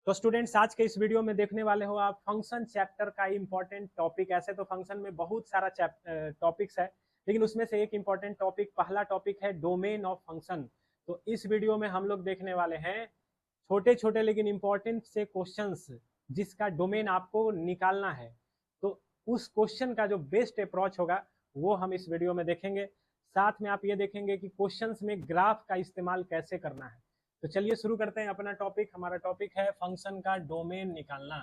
तो स्टूडेंट्स आज के इस वीडियो में देखने वाले हो आप फंक्शन चैप्टर का इंपॉर्टेंट टॉपिक। ऐसे तो फंक्शन में बहुत सारा टॉपिक्स है, लेकिन उसमें से एक इंपॉर्टेंट टॉपिक, पहला टॉपिक है डोमेन ऑफ फंक्शन। तो इस वीडियो में हम लोग देखने वाले हैं छोटे छोटे लेकिन इंपॉर्टेंट से क्वेश्चंस जिसका डोमेन आपको निकालना है। तो उस क्वेश्चन का जो बेस्ट अप्रोच होगा वो हम इस वीडियो में देखेंगे। साथ में आप ये देखेंगे कि क्वेश्चंस में ग्राफ का इस्तेमाल कैसे करना है। तो चलिए शुरू करते हैं अपना टॉपिक। हमारा टॉपिक है फंक्शन का डोमेन निकालना।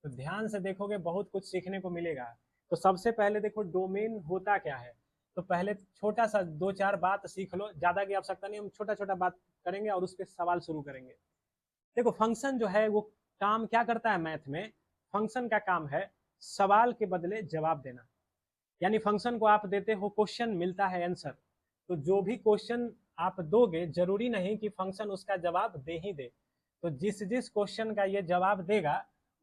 तो ध्यान से देखोगे बहुत कुछ सीखने को मिलेगा। तो सबसे पहले देखो डोमेन होता क्या है। तो पहले छोटा सा दो चार बात सीख लो, ज्यादा की आवश्यकता नहीं, हम छोटा छोटा बात करेंगे और उस पर सवाल शुरू करेंगे। देखो फंक्शन जो है वो काम क्या करता है मैथ में। फंक्शन का काम है सवाल के बदले जवाब देना। यानी फंक्शन को आप देते हो क्वेश्चन, मिलता है आंसर। तो जो भी क्वेश्चन आप दोगे जरूरी नहीं कि फंक्शन उसका जवाब दे ही दे। तो जिस जिस क्वेश्चन का ये जवाब देगा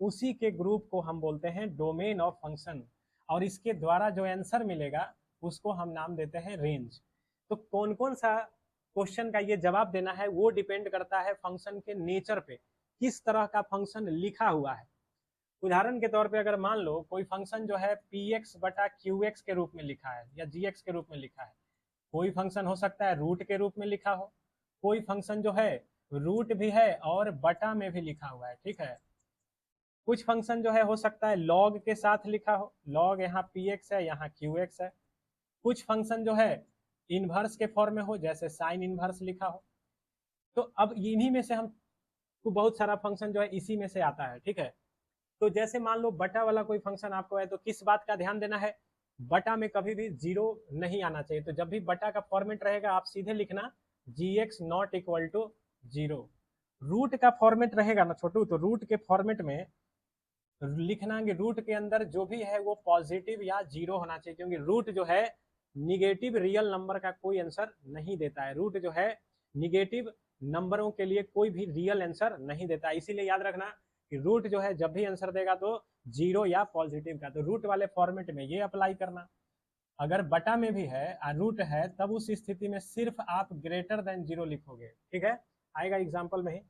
उसी के ग्रुप को हम बोलते हैं डोमेन ऑफ फंक्शन। और इसके द्वारा जो आंसर मिलेगा उसको हम नाम देते हैं रेंज। तो कौन कौन सा क्वेश्चन का ये जवाब देना है वो डिपेंड करता है फंक्शन के नेचर पे, किस तरह का फंक्शन लिखा हुआ है। उदाहरण के तौर पे अगर मान लो कोई फंक्शन जो है px बटा qx के रूप में लिखा है या gx के रूप में लिखा है। कोई फंक्शन हो सकता है रूट के रूप में लिखा हो, कोई फंक्शन जो है रूट भी है और बटा में भी लिखा हुआ है, ठीक है। कुछ फंक्शन जो है हो सकता है लॉग के साथ लिखा हो, लॉग यहाँ px है यहाँ qx है। कुछ फंक्शन जो है इनवर्स के फॉर्म में हो, जैसे साइन इनवर्स लिखा हो। तो अब इन्हीं में से हम बहुत सारा फंक्शन जो है इसी में से आता है, ठीक है। तो जैसे मान लो बटा वाला कोई फंक्शन आपको है, तो किस बात का ध्यान देना है, बटा में कभी भी जीरो नहीं आना चाहिए। तो जब भी बटा का फॉर्मेट रहेगा आप सीधे लिखना gx not equal to zero. Root का फॉर्मेट रहेगा ना छोटू, तो रूट के फॉर्मेट में लिखना कि रूट के अंदर जो भी है वो पॉजिटिव या जीरो होना चाहिए, क्योंकि रूट जो है निगेटिव रियल नंबर का कोई आंसर नहीं देता है। रूट जो है निगेटिव नंबरों के लिए कोई भी रियल आंसर नहीं देता है। इसीलिए याद रखना कि रूट जो है जब भी आंसर देगा तो जीरो या पॉजिटिव का। तो रूट वाले फॉर्मेट में ये अप्लाई करना। अगर बटा में भी है रूट है तब उस स्थिति में सिर्फ आप ग्रेटर देन जीरो लिखोगे, ठीक है। आएगा एग्जाम्पल में ही।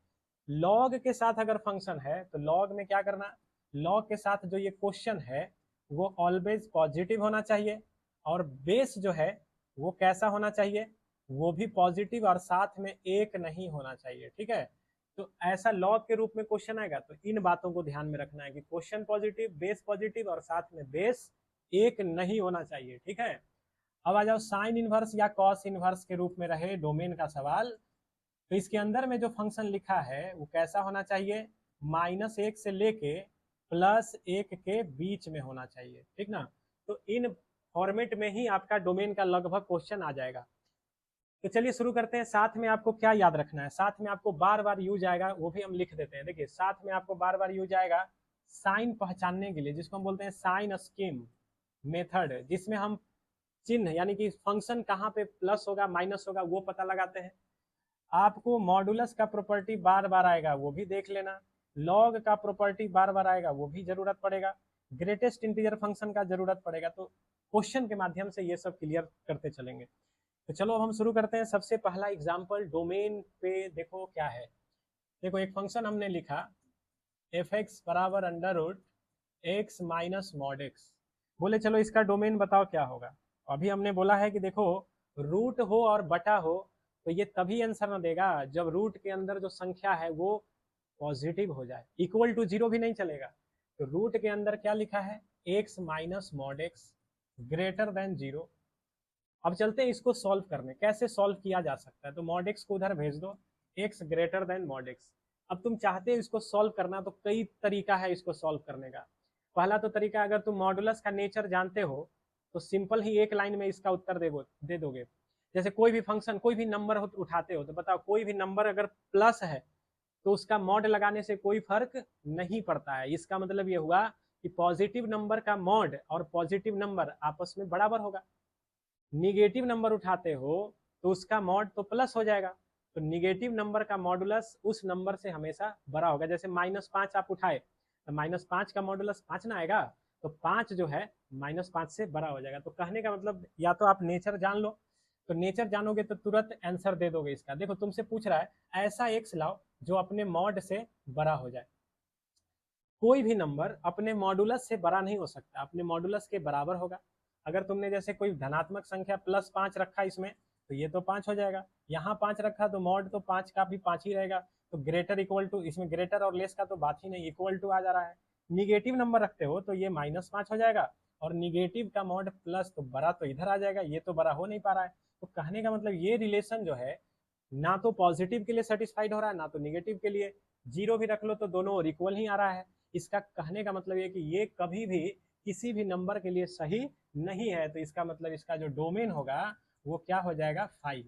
लॉग के साथ अगर फंक्शन है तो लॉग में क्या करना, लॉग के साथ जो ये क्वेश्चन है वो ऑलवेज पॉजिटिव होना चाहिए और बेस जो है वो कैसा होना चाहिए, वो भी पॉजिटिव और साथ में एक नहीं होना चाहिए, ठीक है। तो ऐसा लॉग के रूप में क्वेश्चन आएगा तो इन बातों को ध्यान में रखना है कि क्वेश्चन पॉजिटिव, बेस पॉजिटिव और साथ में बेस एक नहीं होना चाहिए, ठीक है। अब आ जाओ साइन इनवर्स या कॉस इनवर्स के रूप में रहे डोमेन का सवाल। तो इसके अंदर में जो फंक्शन लिखा है वो कैसा होना चाहिए, -1 से लेके +1 के बीच में होना चाहिए, ठीक ना। तो इन फॉर्मेट में ही आपका डोमेन का लगभग क्वेश्चन आ जाएगा। तो चलिए शुरू करते हैं। साथ में आपको क्या याद रखना है, साथ में आपको बार बार यूज आएगा वो भी हम लिख देते हैं। देखिए साथ में आपको बार बार यूज आएगा साइन पहचानने के लिए, जिसको हम बोलते हैं साइन स्कीम मेथड, जिसमें हम चिन्ह यानी कि फंक्शन कहाँ पे प्लस होगा माइनस होगा वो पता लगाते हैं। आपको मॉडुलस का प्रॉपर्टी बार बार आएगा वो भी देख लेना। लॉग का प्रॉपर्टी बार बार आएगा वो भी जरूरत पड़ेगा। ग्रेटेस्ट इंटीजर फंक्शन का जरूरत पड़ेगा। तो क्वेश्चन के माध्यम से ये सब क्लियर करते चलेंगे। तो चलो अब हम शुरू करते हैं। सबसे पहला एग्जाम्पल डोमेन पे देखो क्या है। देखो एक फंक्शन हमने लिखा f(x) बराबर √x माइनस मॉड x। बोले चलो इसका डोमेन बताओ क्या होगा। अभी हमने बोला है कि देखो रूट हो और बटा हो तो ये तभी आंसर ना देगा जब रूट के अंदर जो संख्या है वो पॉजिटिव हो जाए। इक्वल टू जीरो भी नहीं चलेगा। तो रूट के अंदर क्या लिखा है, x minus mod x greater than zero. अब चलते हैं इसको सॉल्व करने, कैसे सॉल्व किया जा सकता है। तो मॉड x को उधर भेज दो, x greater than mod x। अब तुम चाहते हो इसको सॉल्व करना तो कई तरीका है इसको सॉल्व करने का। पहला तो तरीका, अगर तुम मॉडुलस का नेचर जानते हो तो सिंपल ही एक लाइन में इसका उत्तर दे दोगे। जैसे कोई भी फंक्शन, कोई भी नंबर उठाते हो तो बताओ कोई भी नंबर अगर प्लस है तो उसका मॉड लगाने से कोई फर्क नहीं पड़ता है। इसका मतलब ये हुआ कि पॉजिटिव नंबर का मॉड और पॉजिटिव नंबर आपस में बराबर होगा। निगेटिव नंबर उठाते हो तो उसका मॉड तो प्लस हो जाएगा। तो निगेटिव नंबर का मॉडुलस उस नंबर से हमेशा बड़ा होगा। जैसे -5 आप उठाए तो -5 का मॉडुलस 5 ना आएगा, तो 5 जो है -5 से बड़ा हो जाएगा। तो कहने का मतलब या तो आप नेचर जान लो, तो नेचर जानोगे तो तुरंत आंसर दे दोगे इसका। देखो तुमसे पूछ रहा है ऐसा एक्स लाओ जो अपने मॉड से बड़ा हो जाए। कोई भी नंबर अपने मॉडुलस से बड़ा नहीं हो सकता, अपने मॉडुलस के बराबर होगा। अगर तुमने जैसे कोई धनात्मक संख्या +5 रखा इसमें, तो ये तो 5 हो जाएगा। यहाँ 5 रखा तो मॉड तो 5 का भी 5 ही रहेगा। तो ग्रेटर इक्वल टू, इसमें ग्रेटर और लेस का तो बात ही नहीं, इक्वल टू आ जा रहा है। निगेटिव नंबर रखते हो तो ये -5 हो जाएगा, और निगेटिव का मॉड प्लस, तो बड़ा तो इधर आ जाएगा, ये तो बड़ा हो नहीं पा रहा है। तो कहने का मतलब ये रिलेशन जो है ना तो पॉजिटिव के लिए सेटिस्फाइड हो रहा है, ना तो निगेटिव के लिए। जीरो भी रख लो तो दोनों और इक्वल ही आ रहा है। इसका कहने का मतलब ये कि ये कभी भी किसी भी नंबर के लिए सही नहीं है। तो इसका मतलब इसका जो डोमेन होगा वो क्या हो जाएगा, 5।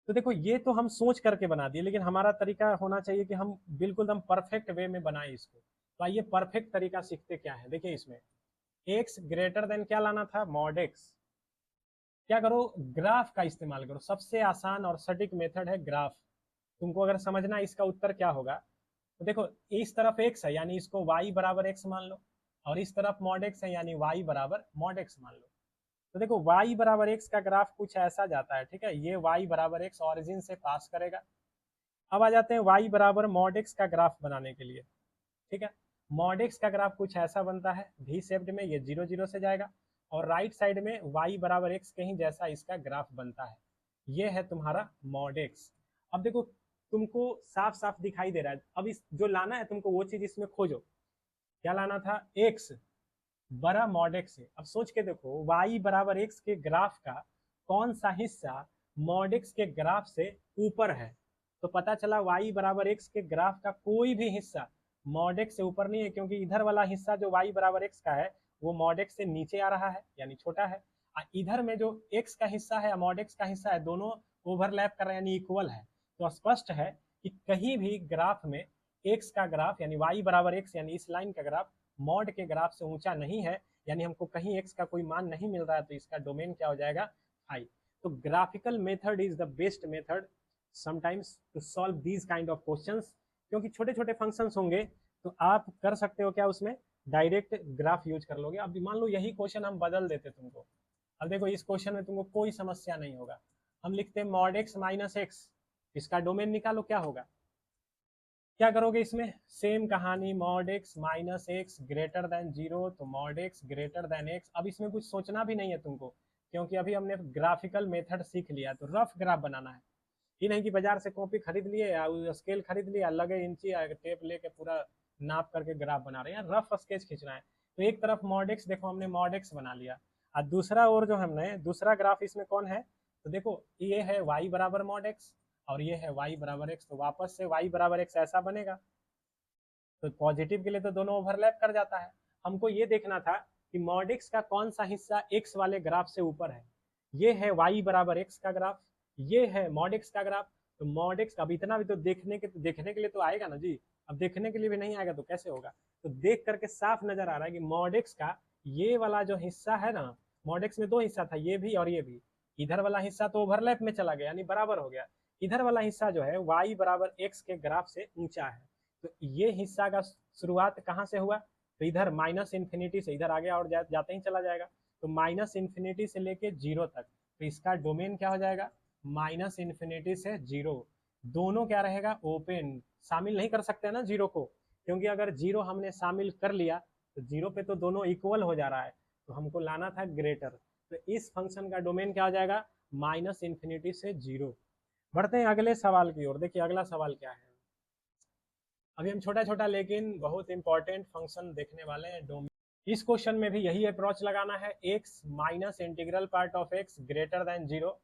तो देखो ये तो हम सोच करके बना दिए, लेकिन हमारा तरीका होना चाहिए कि हम बिल्कुल एकदम परफेक्ट वे में बनाए इसको। तो आइए परफेक्ट तरीका सीखते क्या है। देखिए इसमें एक्स ग्रेटर देन क्या लाना था, मॉड एक्स। क्या करो, ग्राफ का इस्तेमाल करो। सबसे आसान और सटीक मेथड है ग्राफ। तुमको अगर समझना इसका उत्तर क्या होगा, तो देखो इस तरफ x है यानी इसको y बराबर x मान लो, और इस तरफ मॉड x है यानी y बराबर मॉड x मान लो। तो देखो y बराबर x का ग्राफ कुछ ऐसा जाता है, ठीक है। ये y बराबर x ऑरिजिन से पास करेगा। अब आ जाते हैं y बराबर मॉड x का ग्राफ बनाने के लिए, ठीक है। मॉड x का ग्राफ कुछ ऐसा बनता है, भी शेप्ड में, ये 0 0 से जाएगा, और राइट साइड में y बराबर x के ही जैसा इसका ग्राफ बनता है। ये है तुम्हारा मॉड x। अब देखो तुमको साफ साफ दिखाई दे रहा है। अब इस जो लाना है तुमको वो चीज इसमें खोजो। क्या लाना था, x बड़ा मॉड x है। अब सोच के देखो y बराबर x के ग्राफ का कौन सा हिस्सा मॉड x के ग्राफ से ऊपर है। तो पता चला y बराबर x के ग्राफ का कोई भी हिस्सा मॉड x से ऊपर नहीं है, क्योंकि इधर वाला हिस्सा जो y बराबर x का है वो मॉड x से नीचे आ रहा है यानी छोटा है। इधर में जो x का हिस्सा है मॉड x का हिस्सा है, दोनों ओवरलैप कर रहे हैं यानी इक्वल है। तो स्पष्ट है कि कहीं भी ग्राफ में x का ग्राफ यानी y बराबर x यानी इस लाइन का ग्राफ मॉड के ग्राफ से ऊंचा नहीं है, यानी हमको कहीं x का कोई मान नहीं मिल रहा है। तो इसका डोमेन क्या हो जाएगा, 5। तो graphical method is the best method sometimes to solve these kind of questions. क्योंकि छोटे छोटे फंक्शंस होंगे तो आप कर सकते हो क्या, उसमें डायरेक्ट ग्राफ यूज कर लोगे। अब मान लो यही क्वेश्चन हम बदल देते तुमको। अब देखो इस क्वेश्चन में तुमको कोई समस्या नहीं होगा। हम लिखते हैं मॉड x माइनस एक्स, इसका डोमेन निकालो क्या होगा। क्या करोगे इसमें, सेम कहानी, mod x minus x greater than 0, तो mod x greater than x। अब इसमें कुछ सोचना भी नहीं है तुमको, क्योंकि अभी हमने ग्राफिकल मेथड सीख लिया। तो रफ ग्राफ बनाना है, ये नहीं कि बाजार से कॉपी खरीद लिए या स्केल खरीद लिया, लगे इंची टेप लेके पूरा नाप करके ग्राफ बना रहे हैं। रफ स्केच खींचना है। तो एक तरफ मॉड x, देखो हमने मॉड x बना लिया, और दूसरा और जो हमने दूसरा ग्राफ इसमें कौन है, तो देखो ये है y बराबर मॉड x और ये है y बराबर x। तो वापस से y बराबर x ऐसा बनेगा। तो पॉजिटिव के लिए तो दोनों ओवरलैप कर जाता है। हमको ये देखना था कि मॉड x का कौन सा हिस्सा x वाले ग्राफ से ऊपर है। ये है y बराबर x का ग्राफ, ये है मॉड x का ग्राफ। तो मॉड x, अब इतना भी तो देखने के लिए तो आएगा ना जी। अब देखने के लिए भी नहीं आएगा तो कैसे होगा। तो देख करके साफ नजर आ रहा है कि मॉड x का ये वाला जो हिस्सा है ना, मॉड x में दो हिस्सा था, ये भी और ये भी। इधर वाला हिस्सा तो ओवरलैप में चला गया यानी बराबर हो गया। इधर वाला हिस्सा जो है y बराबर x के ग्राफ से ऊंचा है। तो ये हिस्सा का शुरुआत कहाँ से हुआ, तो इधर माइनस इन्फिनिटी से, इधर आगे और जाते ही चला जाएगा। तो माइनस इन्फिनिटी से लेके 0 तक। तो इसका डोमेन क्या हो जाएगा, माइनस इन्फिनिटी से 0। दोनों क्या रहेगा, ओपन। शामिल नहीं कर सकते ना 0 को, क्योंकि अगर 0 हमने शामिल कर लिया तो 0 पे तो दोनों इक्वल हो जा रहा है। तो हमको लाना था ग्रेटर। तो इस फंक्शन का डोमेन क्या हो जाएगा, माइनस इन्फिनिटी से 0। बढ़ते हैं अगले सवाल की ओर। देखिए अगला सवाल क्या है। अभी हम छोटा छोटा लेकिन बहुत इंपॉर्टेंट फंक्शन देखने वाले हैं डोमेन। इस क्वेश्चन में भी यही अप्रोच लगाना है, x minus integral part of x greater than 0,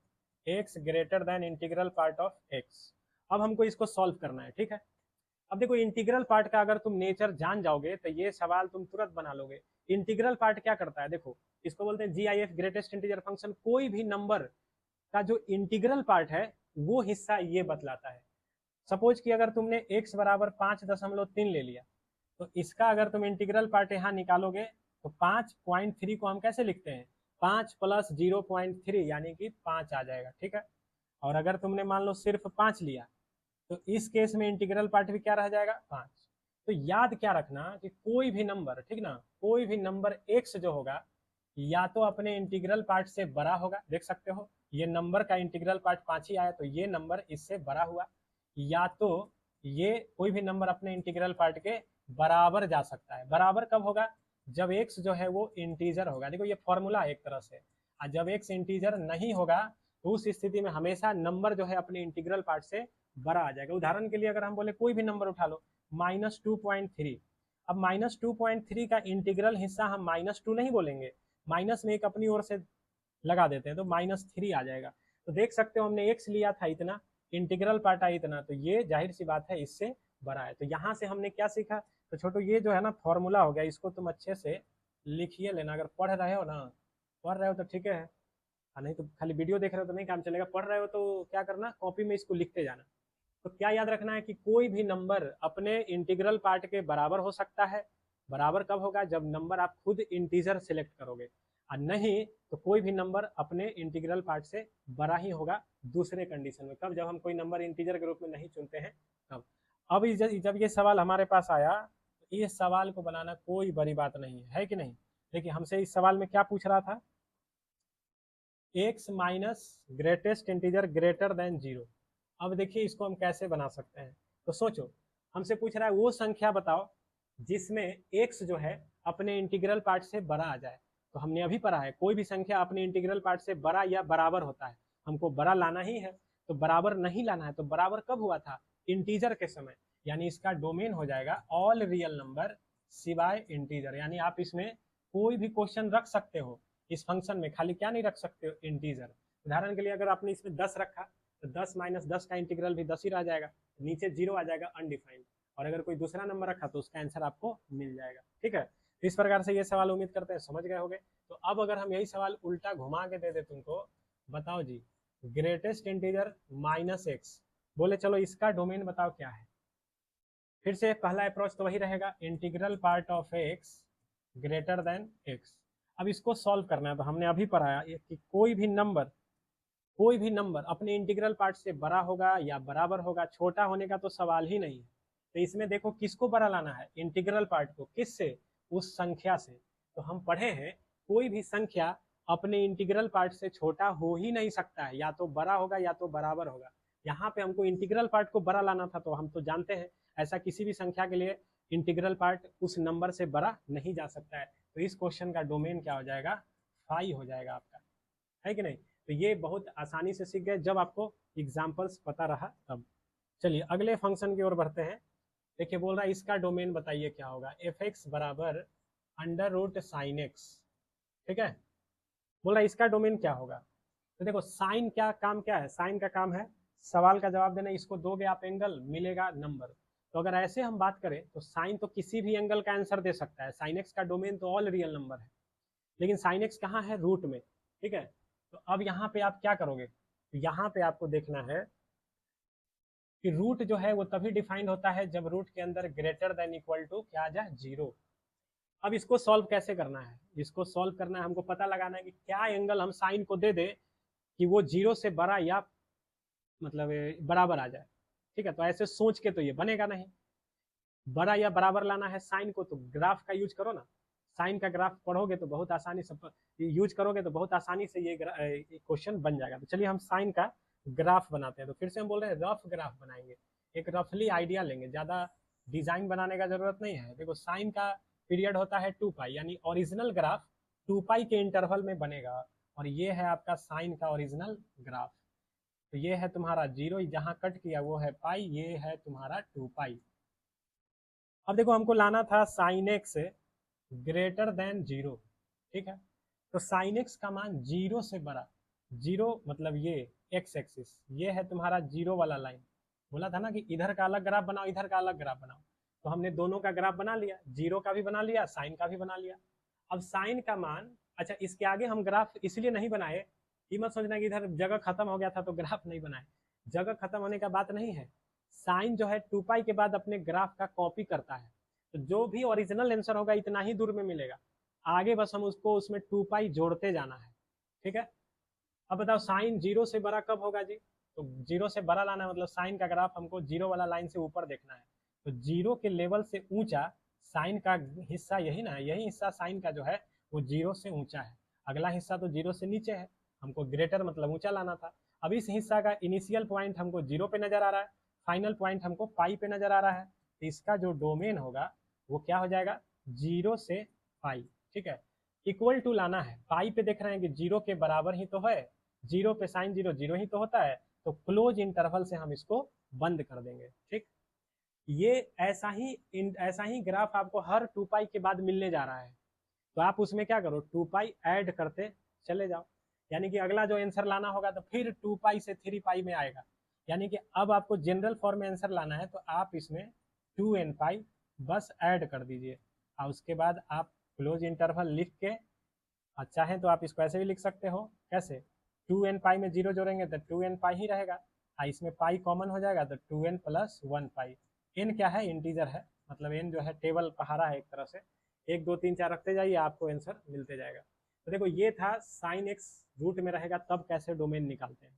x greater than integral part of x। अब हमको इसको सॉल्व करना है, ठीक है। अब देखो इंटीग्रल पार्ट का अगर तुम नेचर जान जाओगे तो ये सवाल तुम तुरंत बना लोगे। इंटीग्रल पार्ट क्या करता है, देखो इसको बोलते हैं GIF, ग्रेटेस्ट इंटीजर फंक्शन। कोई भी नंबर का जो इंटीग्रल पार्ट है वो हिस्सा ये बतलाता है। सपोज कि अगर तुमने x बराबर 5.3 ले लिया, तो इसका अगर तुम इंटीग्रल पार्ट यहाँ निकालोगे तो 5.3 को हम कैसे लिखते हैं, 5 प्लस 0.3 यानी कि 5 आ जाएगा, ठीक है। और अगर तुमने मान लो सिर्फ 5 लिया तो इस केस में इंटीग्रल पार्ट भी क्या रह जाएगा, 5। तो याद क्या रखना कि कोई भी नंबर, ठीक ना, कोई भी नंबर x जो होगा या तो अपने इंटीग्रल पार्ट से बड़ा होगा, देख सकते हो ये नंबर का इंटीग्रल पार्ट 5 ही आया, तो ये नंबर इससे बड़ा हुआ, या तो ये कोई भी नंबर अपने इंटीग्रल पार्ट के बराबर जा सकता है। बराबर कब होगा? जब x जो है वो इंटीजर होगा। देखो ये फॉर्मूला एक तरह से, और जब x इंटीजर नहीं होगा तो उस स्थिति में हमेशा नंबर जो है अपने इंटीग्रल पार्ट से बड़ा आ जाएगा। उदाहरण के लिए अगर हम बोले कोई भी नंबर उठा लो, -2.3, अब -2.3 का इंटीग्रल हिस्सा हम -2 नहीं बोलेंगे, माइनस में एक अपनी ओर से लगा देते हैं तो -3 आ जाएगा। तो देख सकते हो हमने x लिया था इतना, इंटीग्रल पार्ट आया इतना, तो ये जाहिर सी बात है इससे बड़ा है। तो यहाँ से हमने क्या सीखा? तो छोटो ये जो है ना फॉर्मूला हो गया, इसको तुम अच्छे से लिखिए लेना। अगर पढ़ रहे हो ना, पढ़ रहे हो तो ठीक है, नहीं तो खाली वीडियो देख रहे हो तो नहीं काम चलेगा। पढ़ रहे हो तो क्या करना, कॉपी में इसको लिखते जाना। तो क्या याद रखना है कि कोई भी नंबर अपने इंटीग्रल पार्ट के बराबर हो सकता है। बराबर कब होगा? जब नंबर आप खुद इंटीजर सिलेक्ट करोगे, और नहीं तो कोई भी नंबर अपने इंटीग्रल पार्ट से बड़ा ही होगा दूसरे कंडीशन में। कब? जब हम कोई नंबर इंटीजर के रूप में नहीं चुनते हैं तब। अब जब ये सवाल हमारे पास आया, तो इस सवाल को बनाना कोई बड़ी बात नहीं है कि नहीं? देखिए हमसे इस सवाल में क्या पूछ रहा था, x minus greatest integer greater than 0। अब देखिए इसको हम कैसे बना सकते हैं। तो सोचो, हमसे पूछ रहा है वो संख्या बताओ जिसमें x जो है अपने इंटीग्रल पार्ट से बड़ा आ जाए। तो हमने अभी पढ़ा है कोई भी संख्या अपने इंटीग्रल पार्ट से बड़ा या बराबर होता है, हमको बड़ा लाना ही है। तो बराबर नहीं लाना है, तो बराबर कब हुआ था? इंटीजर के समय। यानी इसका डोमेन हो जाएगा ऑल रियल नंबर सिवाय इंटीजर। यानी आप इसमें कोई भी क्वेश्चन रख सकते हो इस फंक्शन में, खाली क्या नहीं रख सकते हो? इंटीजर। उदाहरण के लिए अगर आपने इसमें 10 रखा तो 10 माइनस 10 का इंटीग्रल भी 10 ही रह जाएगा, नीचे 0 आ जाएगा अनडिफाइंड। और अगर कोई दूसरा नंबर रखा तो उसका आंसर आपको मिल जाएगा। ठीक है, इस प्रकार से ये सवाल उम्मीद करते हैं समझ गए होंगे। तो अब अगर हम यही सवाल उल्टा घुमा के दे दे तुमको, बताओ जी ग्रेटेस्ट इंटीजर -x, बोले चलो इसका डोमेन बताओ क्या है। फिर से पहला अप्रोच तो वही रहेगा, integral part of x greater than x। अब इसको सॉल्व करना है। तो हमने अभी पढ़ाया कि कोई भी नंबर अपने इंटीग्रल पार्ट से बड़ा होगा या बराबर होगा, छोटा होने का तो सवाल ही नहीं है। तो इसमें देखो किसको बड़ा लाना है? इंटीग्रल पार्ट को। किससे? उस संख्या से। तो हम पढ़े हैं कोई भी संख्या अपने इंटीग्रल पार्ट से छोटा हो ही नहीं सकता है, या तो बड़ा होगा या तो बराबर होगा। यहाँ पे हमको इंटीग्रल पार्ट को बड़ा लाना था, तो हम तो जानते हैं ऐसा किसी भी संख्या के लिए इंटीग्रल पार्ट उस नंबर से बड़ा नहीं जा सकता है। तो इस क्वेश्चन का डोमेन क्या हो जाएगा? 5 हो जाएगा आपका, है कि नहीं? तो ये बहुत आसानी से सीख गए जब आपको एग्जाम्पल्स पता रहा तब। चलिए अगले फंक्शन की ओर बढ़ते हैं। देखिए बोल रहा है इसका डोमेन बताइए क्या होगा। f(x) बराबर √sin(x), ठीक है। बोल रहा है इसका डोमेन क्या होगा। तो देखो साइन क्या काम क्या है? साइन का काम है सवाल का जवाब देना। इसको दोगे आप एंगल, मिलेगा नंबर। तो अगर ऐसे हम बात करें तो साइन तो किसी भी एंगल का आंसर दे सकता है। साइन एक्स का डोमेन तो ऑल रियल नंबर है, लेकिन साइन एक्स कहाँ है? रूट में, ठीक है। तो अब यहाँ पे आप क्या करोगे? तो यहाँ पे आपको देखना है कि रूट जो है वो तभी डिफाइंड होता है जब रूट के अंदर ग्रेटर देन इक्वल टू क्या आ जाए? 0। अब इसको सॉल्व कैसे करना है? इसको सॉल्व करना है, हमको पता लगाना है कि क्या एंगल हम साइन को दे दे कि वो 0 से बड़ा या मतलब बराबर आ जाए। ठीक है, तो ऐसे सोच के तो ये बनेगा नहीं। बड़ा या बराबर लाना है साइन को, तो ग्राफ का यूज करो ना। साइन का ग्राफ पढ़ोगे तो बहुत आसानी से यूज करोगे तो बहुत आसानी से ये क्वेश्चन बन जाएगा। तो चलिए हम साइन का ग्राफ बनाते हैं। तो फिर से हम बोल रहे हैं रफ ग्राफ बनाएंगे, एक रफली आइडिया लेंगे, ज़्यादा डिजाइन बनाने का जरूरत नहीं है। देखो साइन का पीरियड होता है 2π, यानी ओरिजिनल ग्राफ 2π के इंटरवल में बनेगा। और ये है आपका साइन का ओरिजिनल ग्राफ। तो ये है तुम्हारा 0, जहाँ कट किया वो है पाई, ये है तुम्हारा 2π। अब देखो हमको लाना था साइन एक्स ग्रेटर देन 0, ठीक है। तो साइन एक्स का मान 0 से बड़ा, 0 मतलब ये एक्स एक्सिस, ये है तुम्हारा 0 वाला लाइन। बोला था ना कि इधर का अलग ग्राफ बनाओ, इधर का अलग ग्राफ बनाओ। तो हमने दोनों का ग्राफ बना लिया, 0 का भी बना लिया, साइन का भी बना लिया। अब साइन का मान, अच्छा इसके आगे हम ग्राफ इसलिए नहीं बनाए, ये मत सोचना कि इधर जगह खत्म हो गया था तो ग्राफ नहीं बनाए। जगह खत्म होने का बात नहीं है। साइन जो है 2π के बाद अपने ग्राफ का कॉपी करता है, तो जो भी ओरिजिनल आंसर होगा इतना ही दूर में मिलेगा। आगे बस हम उसको उसमें 2π जोड़ते जाना है, ठीक है। अब बताओ साइन 0 से बड़ा कब होगा जी? तो 0 से बड़ा लाना है, मतलब साइन का ग्राफ हमको 0 वाला लाइन से ऊपर देखना है। तो 0 के लेवल से ऊंचा साइन का हिस्सा यही ना है, यही हिस्सा साइन का जो है वो 0 से ऊंचा है। अगला हिस्सा तो 0 से नीचे है, हमको ग्रेटर मतलब ऊंचा लाना था। अब इस हिस्सा का इनिशियल पॉइंट हमको 0 पे नजर आ रहा है, फाइनल पॉइंट हमको पाई पे नजर आ रहा है, तो इसका जो डोमेन होगा वो क्या हो जाएगा, 0 से पाई। ठीक है, इक्वल टू लाना है, पाई पे देख रहे हैं कि 0 के बराबर ही तो है, 0 पे साइन 0 0 ही तो होता है, तो क्लोज इंटरवल से हम इसको बंद कर देंगे। ठीक, ये ऐसा ही ग्राफ आपको हर 2 पाई के बाद मिलने जा रहा है, तो आप उसमें क्या करो, 2 पाई ऐड करते चले जाओ, यानी कि अगला जो आंसर लाना होगा तो फिर 2 पाई से 3 पाई में आएगा, यानी कि अब आपको जनरल फॉर्म में आंसर लाना है, तो आप इसमें 2n पाई बस ऐड कर दीजिए, और उसके बाद आप क्लोज इंटरवल लिख के, और चाहें तो आप इसको ऐसे भी लिख सकते हो, कैसे, 2n पाई में 0 जोड़ेंगे तो 2n पाई ही रहेगा, और इसमें पाई कॉमन हो जाएगा तो 2n प्लस 1 पाई। n क्या है, इंटीजर है, मतलब n जो है टेबल पहाड़ा है एक तरह से, 1 2 3 4 रखते जाइए, आपको आंसर मिलते जाएगा। तो देखो ये था साइन एक्स रूट में रहेगा तब कैसे डोमेन निकालते हैं।